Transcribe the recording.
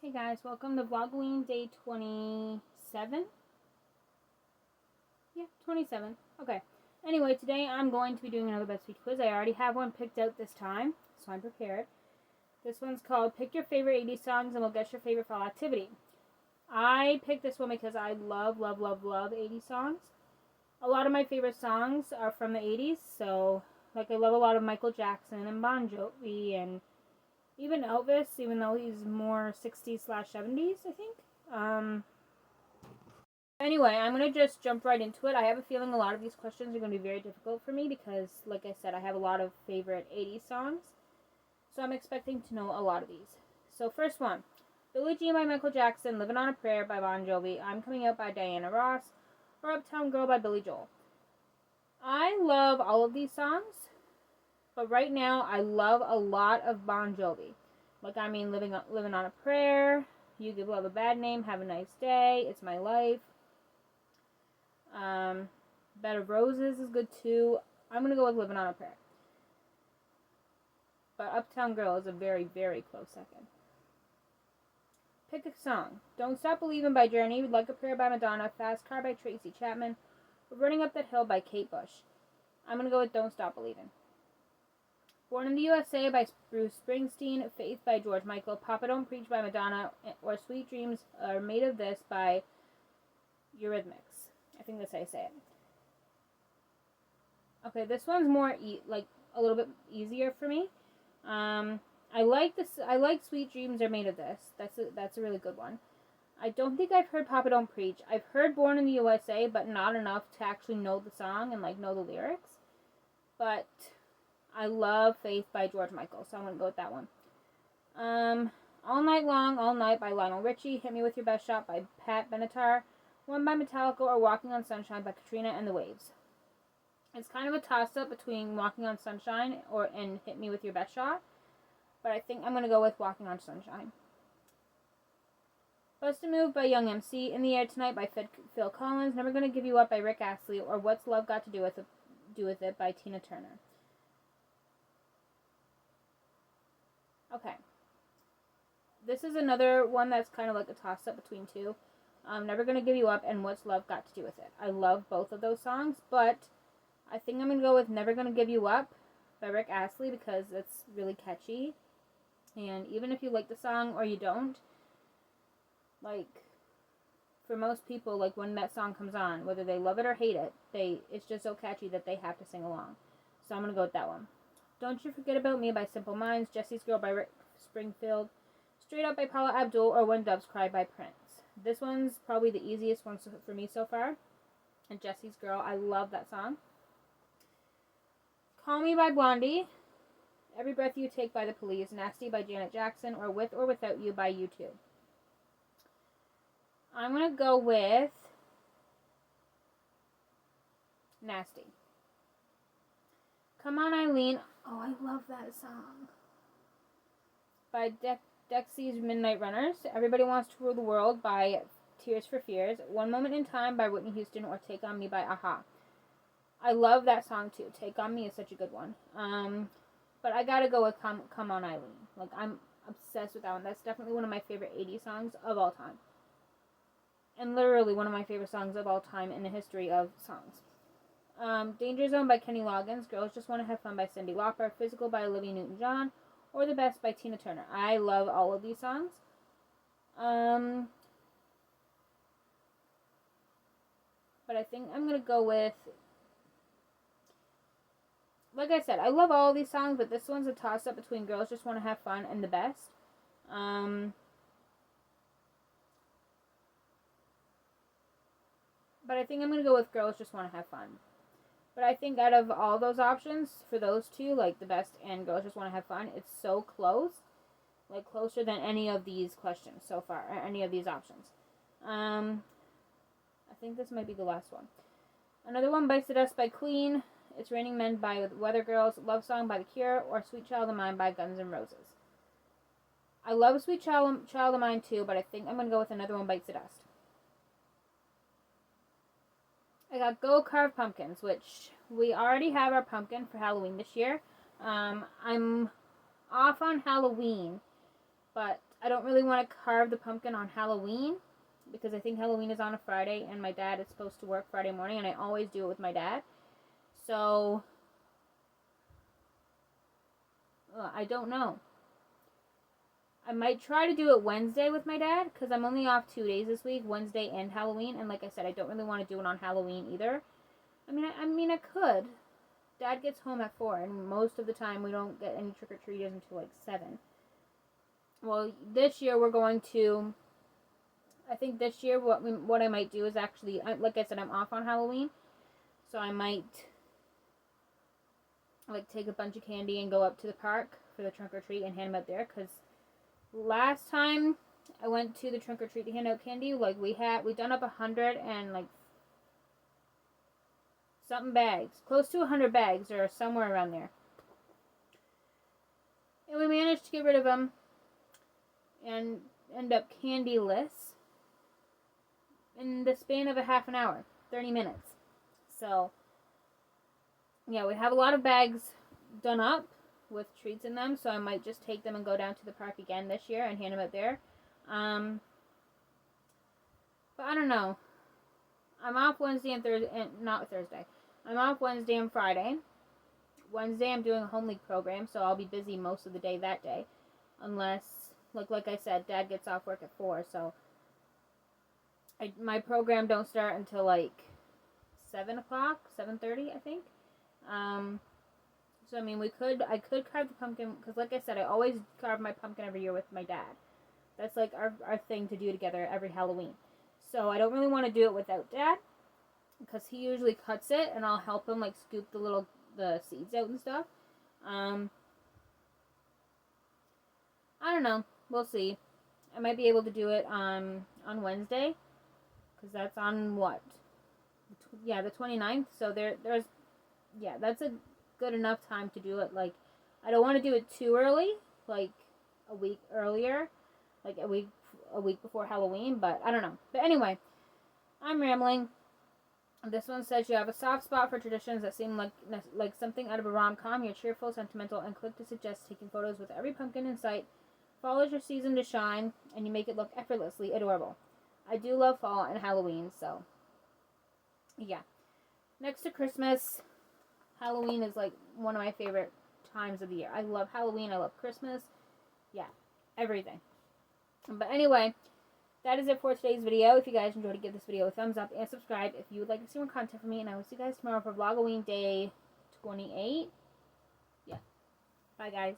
Hey guys, welcome to VLOGOWEEN day 27. Yeah, 27. Okay. Anyway, today I'm going to be doing another BuzzFeed quiz. I already have one picked out this time, so I'm prepared. This one's called Pick Your Favorite 80s Songs and We'll Guess Your Favorite Fall Activity. I picked this one because I love 80s songs. A lot of my favorite songs are from the 80s, so like I love a lot of Michael Jackson and Bon Jovi and even Elvis, even though he's more 60s/70s, I think. Anyway, I'm going to just jump right into it. I have a feeling a lot of these questions are going to be very difficult for me because, like I said, I have a lot of favorite 80s songs. So I'm expecting to know a lot of these. So first one, Billie Jean by Michael Jackson, Living on a Prayer by Bon Jovi, I'm Coming Out by Diana Ross, or Uptown Girl by Billy Joel. I love all of these songs. But right now, I love a lot of Bon Jovi. Like, I mean, Living on a Prayer, You Give Love a Bad Name, Have a Nice Day, It's My Life. Bed of Roses is good too. I'm going to go with Living on a Prayer. But Uptown Girl is a very, very close second. Pick a song. Don't Stop Believin' by Journey, Like a Prayer by Madonna, Fast Car by Tracy Chapman, Running Up That Hill by Kate Bush. I'm going to go with Don't Stop Believin'. Born in the USA by Bruce Springsteen, Faith by George Michael, Papa Don't Preach by Madonna, or Sweet Dreams Are Made of This by Eurythmics. I think that's how you say it. Okay, this one's more a little bit easier for me. I like Sweet Dreams Are Made of This. That's a really good one. I don't think I've heard Papa Don't Preach. I've heard Born in the USA, but not enough to actually know the song and know the lyrics. But I love Faith by George Michael, so I'm going to go with that one. All Night Long, All Night by Lionel Richie, Hit Me With Your Best Shot by Pat Benatar, One by Metallica, or Walking on Sunshine by Katrina and the Waves. It's kind of a toss-up between Walking on Sunshine and Hit Me With Your Best Shot, but I think I'm going to go with Walking on Sunshine. Bust a Move by Young MC, In the Air Tonight by Phil Collins, Never Gonna Give You Up by Rick Astley, or What's Love Got to Do with It by Tina Turner. Okay. This is another one that's kind of like a toss-up between two. Never Gonna Give You Up and What's Love Got to Do With It. I love both of those songs, but I think I'm going to go with Never Gonna Give You Up by Rick Astley because it's really catchy. And even if you like the song or you don't, for most people, when that song comes on, whether they love it or hate it, it's just so catchy that they have to sing along. So I'm going to go with that one. Don't You Forget About Me by Simple Minds, Jesse's Girl by Rick Springfield, Straight Up by Paula Abdul, or When Doves Cry by Prince. This one's probably the easiest one for me so far. And Jesse's Girl, I love that song. Call Me by Blondie, Every Breath You Take by The Police, Nasty by Janet Jackson, or With or Without You by U2. I'm going to go with Nasty. Come On Eileen. Oh, I love that song. By Dexy's Midnight Runners. Everybody Wants to Rule the World by Tears for Fears. One Moment in Time by Whitney Houston, or Take On Me by a-ha. I love that song too. Take On Me is such a good one. But I gotta go with Come On Eileen. I'm obsessed with that one. That's definitely one of my favorite 80s songs of all time. And literally one of my favorite songs of all time in the history of songs. Danger Zone by Kenny Loggins, Girls Just Want to Have Fun by Cyndi Lauper, Physical by Olivia Newton-John, or The Best by Tina Turner. I love all of these songs. But I think I'm going to go with, like I said, I love all of these songs, but this one's a toss-up between Girls Just Want to Have Fun and The Best. But I think I'm going to go with Girls Just Want to Have Fun. But I think out of all those options, for those two, The Best and Girls Just Want to Have Fun, it's so close. Closer than any of these questions so far, or any of these options. I think this might be the last one. Another one, Bites the Dust by Queen, It's Raining Men by The Weather Girls, Love Song by The Cure, or Sweet Child of Mine by Guns N' Roses. I love Sweet Child of Mine too, but I think I'm going to go with another one, Bites the Dust. I got Go Carve Pumpkins, which we already have our pumpkin for Halloween this year. I'm off on Halloween, but I don't really want to carve the pumpkin on Halloween because I think Halloween is on a Friday and my dad is supposed to work Friday morning, and I always do it with my dad. So, I don't know. I might try to do it Wednesday with my dad because I'm only off 2 days this week, Wednesday and Halloween. And like I said, I don't really want to do it on Halloween either. I mean, I could. Dad gets home at 4, and most of the time we don't get any trick-or-treaters until like 7. Well, this year we're going to, I think this year what I might do is actually, like I said, I'm off on Halloween. So I might like take a bunch of candy and go up to the park for the trunk-or-treat and hand them out there, because last time I went to the trunk or treat to hand out candy, like we done up 100 and like something bags, close to 100 bags or somewhere around there, and we managed to get rid of them and end up candyless in the span of a half an hour, 30 minutes. So yeah, we have a lot of bags done up with treats in them, so I might just take them and go down to the park again this year and hand them out there. But I don't know. I'm off Wednesday and Thursday, not Thursday. I'm off Wednesday and Friday. Wednesday I'm doing a home league program, so I'll be busy most of the day that day, unless, like I said, Dad gets off work at 4, so my program don't start until like 7 o'clock, 7:30, I think. So, I mean, I could carve the pumpkin, because like I said, I always carve my pumpkin every year with my dad. That's like our thing to do together every Halloween. So, I don't really want to do it without Dad, because he usually cuts it, and I'll help him, like, scoop the seeds out and stuff. I don't know. We'll see. I might be able to do it on Wednesday, because that's on what? Yeah, the 29th. So, that's a good enough time to do it. Like, I don't want to do it too early, like a week earlier, like a week before Halloween, but I don't know. But anyway, I'm rambling. This one says, you have a soft spot for traditions that seem like something out of a rom-com. You're cheerful, sentimental, and quick to suggest taking photos with every pumpkin in sight. Fall is your season to shine, and you make it look effortlessly adorable. I do love fall and Halloween, so yeah. Next to Christmas, Halloween is like one of my favorite times of the year. I love Halloween. I love Christmas. Yeah, everything. But anyway, that is it for today's video. If you guys enjoyed it, give this video a thumbs up and subscribe if you would like to see more content from me. And I will see you guys tomorrow for VLOGOWEEN Day 28. Yeah. Bye, guys.